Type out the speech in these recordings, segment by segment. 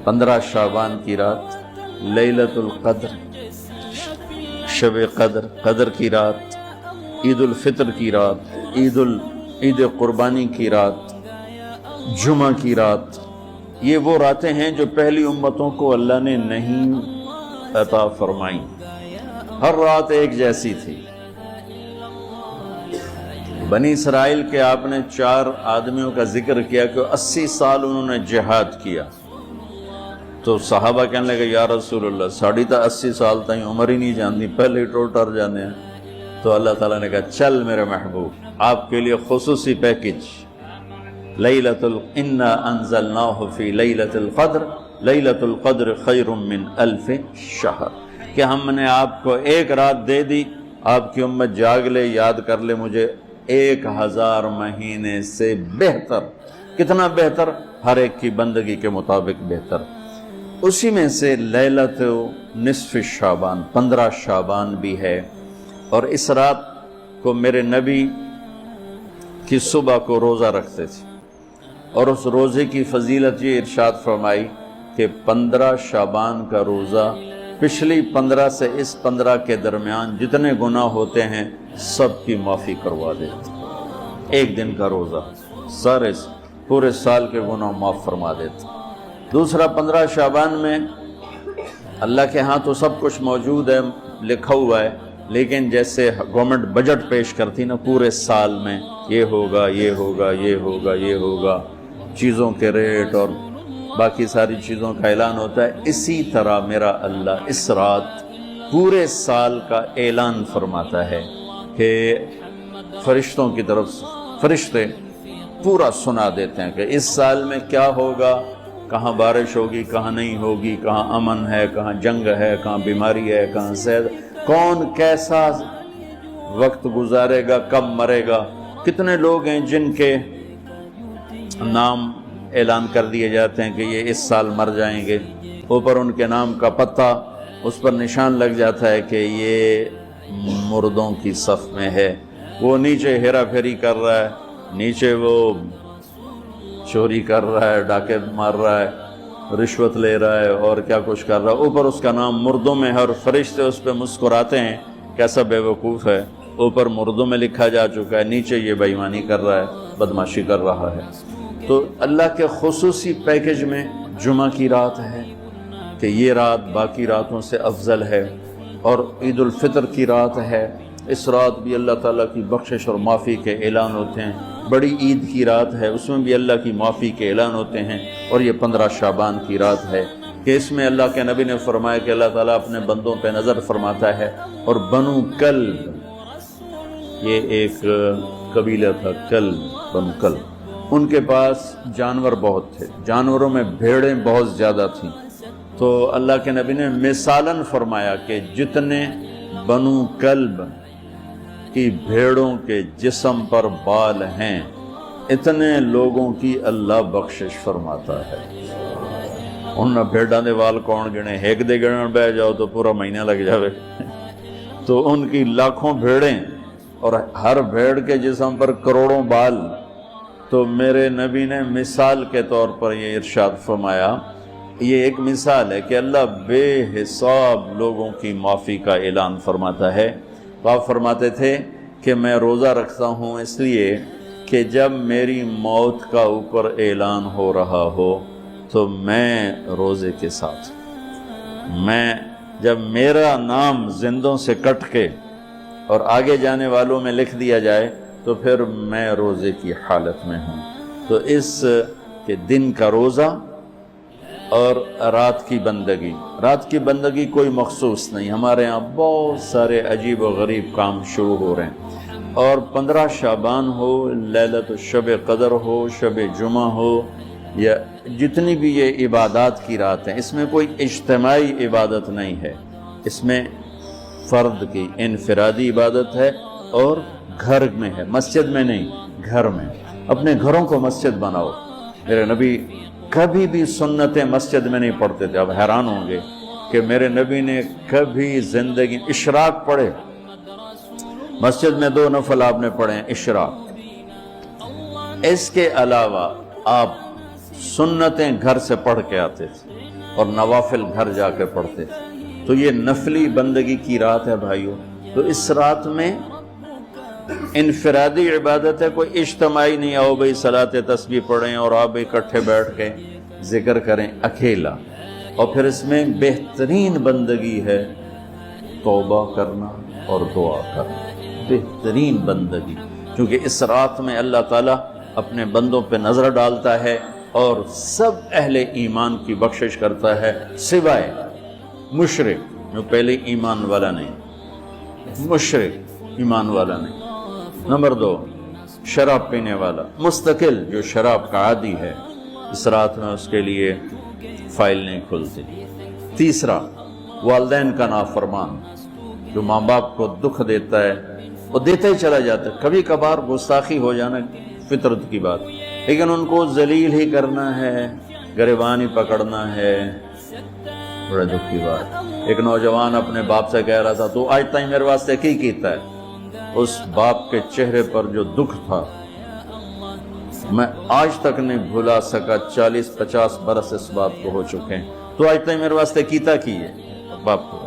15 شعبان کی رات، لیلۃ القدر، شب قدر، قدر کی رات، عید الفطر کی رات، عید قربانی کی رات، جمعہ کی رات، یہ وہ راتیں ہیں جو پہلی امتوں کو اللہ نے نہیں عطا فرمائیں۔ ہر رات ایک جیسی تھی۔ بنی اسرائیل کے آپ نے 4 آدمیوں کا ذکر کیا کہ 80 سال انہوں نے جہاد کیا، تو صحابہ کہنے لگے یا رسول اللہ ساڑھی تا 80 سال تائیں عمر ہی نہیں جاندی، پہلے ہی ٹر جانے ہیں۔ تو اللہ تعالیٰ نے کہا چل میرے محبوب، آپ کے لیے خصوصی پیکج، انا انزلناہ فی لیلۃ القدر، لیلۃ القدر خیر من 1000 شہر، کہ ہم نے آپ کو ایک رات دے دی، آپ کی امت جاگ لے، یاد کر لے مجھے، 1000 مہینے سے بہتر۔ کتنا بہتر؟ ہر ایک کی بندگی کے مطابق بہتر۔ اسی میں سے لیلۃ نصف شعبان، 15 شعبان بھی ہے، اور اس رات کو میرے نبی کی صبح کو روزہ رکھتے تھے، اور اس روزے کی فضیلت یہ ارشاد فرمائی کہ 15 شعبان کا روزہ پچھلی 15 سے اس 15 کے درمیان جتنے گناہ ہوتے ہیں سب کی معافی کروا دیتے۔ ایک دن کا روزہ سارے پورے سال کے گناہ معاف فرما دیتے۔ دوسرا 15 شعبان میں اللہ کے ہاں تو سب کچھ موجود ہے، لکھا ہوا ہے، لیکن جیسے گورنمنٹ بجٹ پیش کرتی نا پورے سال میں، یہ ہوگا یہ ہوگا یہ ہوگا یہ ہوگا، چیزوں کے ریٹ اور باقی ساری چیزوں کا اعلان ہوتا ہے، اسی طرح میرا اللہ اس رات پورے سال کا اعلان فرماتا ہے کہ فرشتوں کی طرف سے فرشتے پورا سنا دیتے ہیں کہ اس سال میں کیا ہوگا، کہاں بارش ہوگی، کہاں نہیں ہوگی، کہاں امن ہے، کہاں جنگ ہے، کہاں بیماری ہے، کہاں صحت، کون کیسا وقت گزارے گا، کب مرے گا، کتنے لوگ ہیں جن کے نام اعلان کر دیے جاتے ہیں کہ یہ اس سال مر جائیں گے، اوپر ان کے نام کا پتہ اس پر نشان لگ جاتا ہے کہ یہ مردوں کی صف میں ہے۔ وہ نیچے ہیرا پھیری کر رہا ہے، نیچے وہ چوری کر رہا ہے، ڈاکے مار رہا ہے، رشوت لے رہا ہے اور کیا کچھ کر رہا ہے، اوپر اس کا نام مردوں میں ہے، اور فرشتے اس پہ مسکراتے ہیں کیسا بے وقوف ہے، اوپر مردوں میں لکھا جا چکا ہے، نیچے یہ بے ایمانی کر رہا ہے، بدماشی کر رہا ہے۔ تو اللہ کے خصوصی پیکج میں جمعہ کی رات ہے کہ یہ رات باقی راتوں سے افضل ہے، اور عید الفطر کی رات ہے، اس رات بھی اللہ تعالیٰ کی بخشش اور معافی کے اعلان ہوتے ہیں۔ بڑی عید کی رات ہے، اس میں بھی اللہ کی معافی کے اعلان ہوتے ہیں، اور یہ 15 شعبان کی رات ہے کہ اس میں اللہ کے نبی نے فرمایا کہ اللہ تعالیٰ اپنے بندوں پہ نظر فرماتا ہے، اور بنو کلب، یہ ایک قبیلہ تھا کلب، بنو کلب، ان کے پاس جانور بہت تھے، جانوروں میں بھیڑیں بہت زیادہ تھیں، تو اللہ کے نبی نے مثالاً فرمایا کہ جتنے بنو کلب کی بھیڑوں کے جسم پر بال ہیں اتنے لوگوں کی اللہ بخشش فرماتا ہے۔ ان بھیڑاں دے وال کون گنے، ایک دے گنن بہ جاؤ تو پورا مہینہ لگ جاوے، تو ان کی لاکھوں بھیڑیں اور ہر بھیڑ کے جسم پر کروڑوں بال۔ تو میرے نبی نے مثال کے طور پر یہ ارشاد فرمایا، یہ ایک مثال ہے کہ اللہ بے حساب لوگوں کی معافی کا اعلان فرماتا ہے۔ تو آپ فرماتے تھے کہ میں روزہ رکھتا ہوں اس لیے کہ جب میری موت کا اوپر اعلان ہو رہا ہو تو میں روزے کے ساتھ، میں جب میرا نام زندوں سے کٹ کے اور آگے جانے والوں میں لکھ دیا جائے تو پھر میں روزے کی حالت میں ہوں۔ تو اس کے دن کا روزہ اور رات کی بندگی، رات کی بندگی کوئی مخصوص نہیں، ہمارے ہاں بہت سارے عجیب و غریب کام شروع ہو رہے ہیں، اور 15 شعبان ہو، لیلۃ شب قدر ہو، شب جمعہ ہو، یا جتنی بھی یہ عبادات کی رات ہیں، اس میں کوئی اجتماعی عبادت نہیں ہے، اس میں فرد کی انفرادی عبادت ہے، اور گھر میں ہے، مسجد میں نہیں، گھر میں۔ اپنے گھروں کو مسجد بناؤ۔ میرے نبی کبھی بھی سنتیں مسجد میں نہیں پڑھتے تھے۔ اب حیران ہوں گے کہ میرے نبی نے کبھی زندگی اشراق پڑھے، مسجد میں 2 نفل آپ نے پڑھے ہیں اشراق، اس کے علاوہ آپ سنتیں گھر سے پڑھ کے آتے تھے اور نوافل گھر جا کے پڑھتے تھے. تو یہ نفلی بندگی کی رات ہے بھائیوں. تو اس رات میں انفرادی عبادت ہے، کوئی اجتماعی نہیں آؤ بھائی صلاۃ تسبیح پڑھیں اور آپ اکٹھے بیٹھ کے ذکر کریں، اکیلا. اور پھر اس میں بہترین بندگی ہے توبہ کرنا اور دعا کرنا، بہترین بندگی. کیونکہ اس رات میں اللہ تعالیٰ اپنے بندوں پہ نظر ڈالتا ہے اور سب اہل ایمان کی بخشش کرتا ہے سوائے مشرک جو پہلے ایمان والا نہیں، مشرک ایمان والا نہیں. نمبر 2 شراب پینے والا مستقل جو شراب کا عادی ہے، اس رات میں اس کے لیے فائل نہیں کھلتی. تیسرا والدین کا نافرمان جو ماں باپ کو دکھ دیتا ہے، وہ دیتا ہی چلا جاتا ہے. کبھی کبھار گستاخی ہو جانا فطرت کی بات، لیکن ان کو ذلیل ہی کرنا ہے، گریبان ہی پکڑنا ہے، بڑے دکھ کی بات. ایک نوجوان اپنے باپ سے کہہ رہا تھا تو آج تک میرے واسطے کی کیتا ہے. اس باپ کے چہرے پر جو دکھ تھا میں آج تک نہیں بھلا سکا. 40-50 برس اس بات کو ہو چکے ہیں. تو آج تک میرے واسطے کیتا کی ہے باپ کو.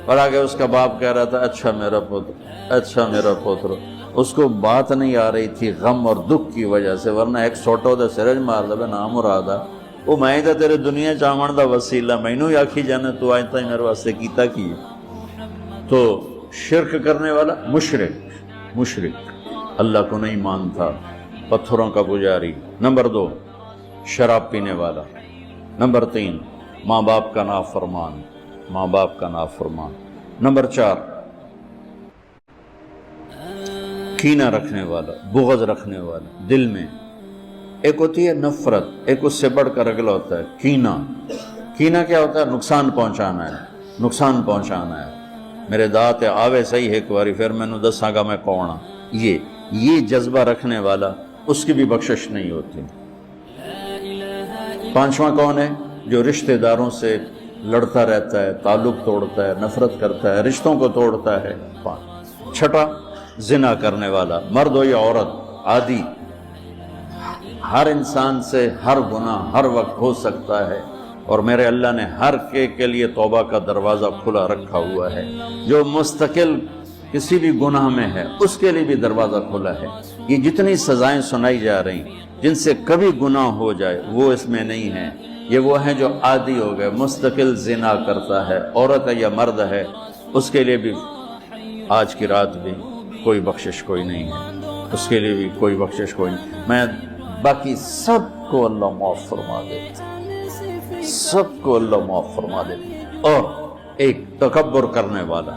اور آگے اس کا باپ کہہ رہا تھا اچھا میرا پوتر، اچھا میرا پوتر. اس کو بات نہیں آ رہی تھی غم اور دکھ کی وجہ سے، ورنہ ایک سوٹو دا سرج مار دے نام مرادہ وہ میں تا تیرے دنیا چاون دا وسیلہ مینوں ہی آکھی جانا تو آج تک میرے واسطے کیتا کی ہے. تو شرک کرنے والا مشرک اللہ کو نہیں مانتا، پتھروں کا پجاری. نمبر 2 شراب پینے والا. نمبر 3 ماں باپ کا نافرمان، ماں باپ کا نافرمان. نمبر 4 کینہ رکھنے والا، بغض رکھنے والا دل میں. ایک ہوتی ہے نفرت، ایک اس سے بڑھ کر اگلا ہوتا ہے کینہ. کینہ کیا ہوتا ہے؟ نقصان پہنچانا ہے، نقصان پہنچانا ہے. میرے دانت آوے صحیح ایک باری پھر میں نے دساں گا میں کون ہاں. یہ جذبہ رکھنے والا اس کی بھی بخشش نہیں ہوتی. 5واں کون ہے؟ جو رشتہ داروں سے لڑتا رہتا ہے، تعلق توڑتا ہے، نفرت کرتا ہے، رشتوں کو توڑتا ہے. 6 زنا کرنے والا، مرد ہو یا عورت، عادی. ہر انسان سے ہر گناہ ہر وقت ہو سکتا ہے اور میرے اللہ نے ہر کے لیے توبہ کا دروازہ کھلا رکھا ہوا ہے. جو مستقل کسی بھی گناہ میں ہے اس کے لیے بھی دروازہ کھلا ہے. یہ جتنی سزائیں سنائی جا رہی جن سے کبھی گناہ ہو جائے وہ اس میں نہیں ہیں. یہ وہ ہیں جو عادی ہو گئے، مستقل زنا کرتا ہے، عورت ہے یا مرد ہے، اس کے لیے بھی آج کی رات بھی کوئی بخشش کوئی نہیں ہے، اس کے لیے بھی کوئی بخشش کوئی نہیں. میں باقی سب کو اللہ معاف فرما دیتا، سب کو اللہ معاف فرما دیتا. اور ایک تکبر کرنے والا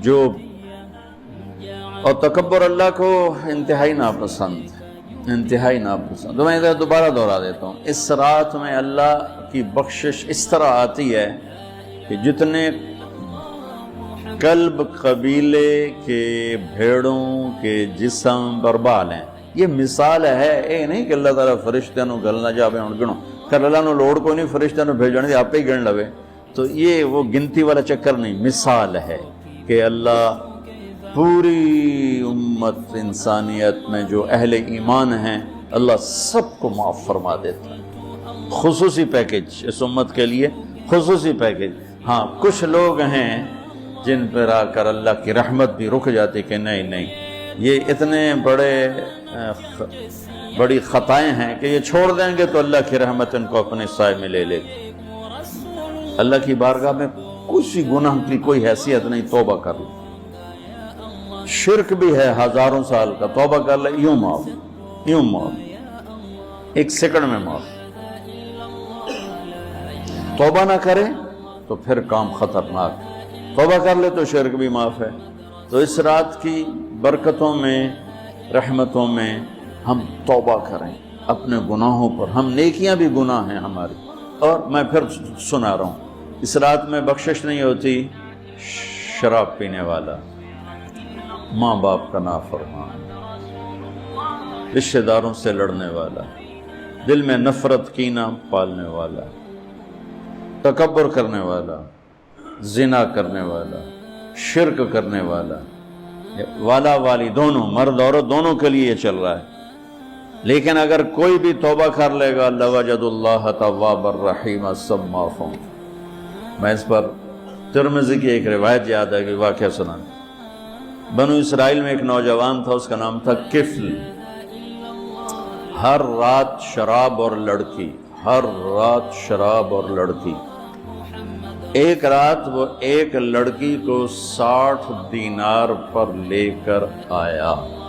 جو، اور تکبر اللہ کو انتہائی ناپسند. تو میں ادھر دوبارہ دہرا دیتا ہوں، اس رات میں اللہ کی بخشش اس طرح آتی ہے کہ جتنے قلب قبیلے کے بھیڑوں کے جسم پر بال ہیں. یہ مثال ہے، اے نہیں کہ اللہ تعالیٰ فرشتوں نو گلنا جاوے ہن گنو کر اللہ نو لوڑ کوئی نہیں فرشتوں نو بھیجنے دی آپ ہی گن لوے. تو یہ وہ گنتی والا چکر نہیں، مثال ہے کہ اللہ پوری امت انسانیت میں جو اہل ایمان ہیں اللہ سب کو معاف فرما دیتا ہے. خصوصی پیکج اس امت کے لیے، خصوصی پیکج. ہاں کچھ لوگ ہیں جن پر آ کر اللہ کی رحمت بھی رک جاتی کہ نہیں یہ اتنے بڑی خطائیں ہیں کہ یہ چھوڑ دیں گے تو اللہ کی رحمت ان کو اپنے سائے میں لے لے گی. اللہ کی بارگاہ میں کسی گناہ کی کوئی حیثیت نہیں، توبہ کر لو. شرک بھی ہے ہزاروں سال کا، توبہ کر لے یوں معاف، 1 سیکنڈ میں معاف. توبہ نہ کرے تو پھر کام خطرناک. توبہ کر لے تو شرک بھی معاف ہے. تو اس رات کی برکتوں میں، رحمتوں میں ہم توبہ کریں اپنے گناہوں پر. ہم نیکیاں بھی گناہ ہیں ہماری. اور میں پھر سنا رہا ہوں، اس رات میں بخشش نہیں ہوتی شراب پینے والا، ماں باپ کا نافرمان، رشتہ داروں سے لڑنے والا، دل میں نفرت کینہ پالنے والا، تکبر کرنے والا، زنا کرنے والا، شرک کرنے والا، والا والی دونوں، مرد عورت دونوں کے لیے یہ چل رہا ہے. لیکن اگر کوئی بھی توبہ کر لے گا لوجد اللہ تواب الرحیم سب معاف ہوں۔ میں اس پر ترمذی کی ایک روایت یاد ہے کہ واقعہ سنا، بنو اسرائیل میں ایک نوجوان تھا، اس کا نام تھا کفل۔ ہر رات شراب اور لڑکی، ہر رات شراب اور لڑکی۔ ایک رات وہ ایک لڑکی کو 60 دینار پر لے کر آیا۔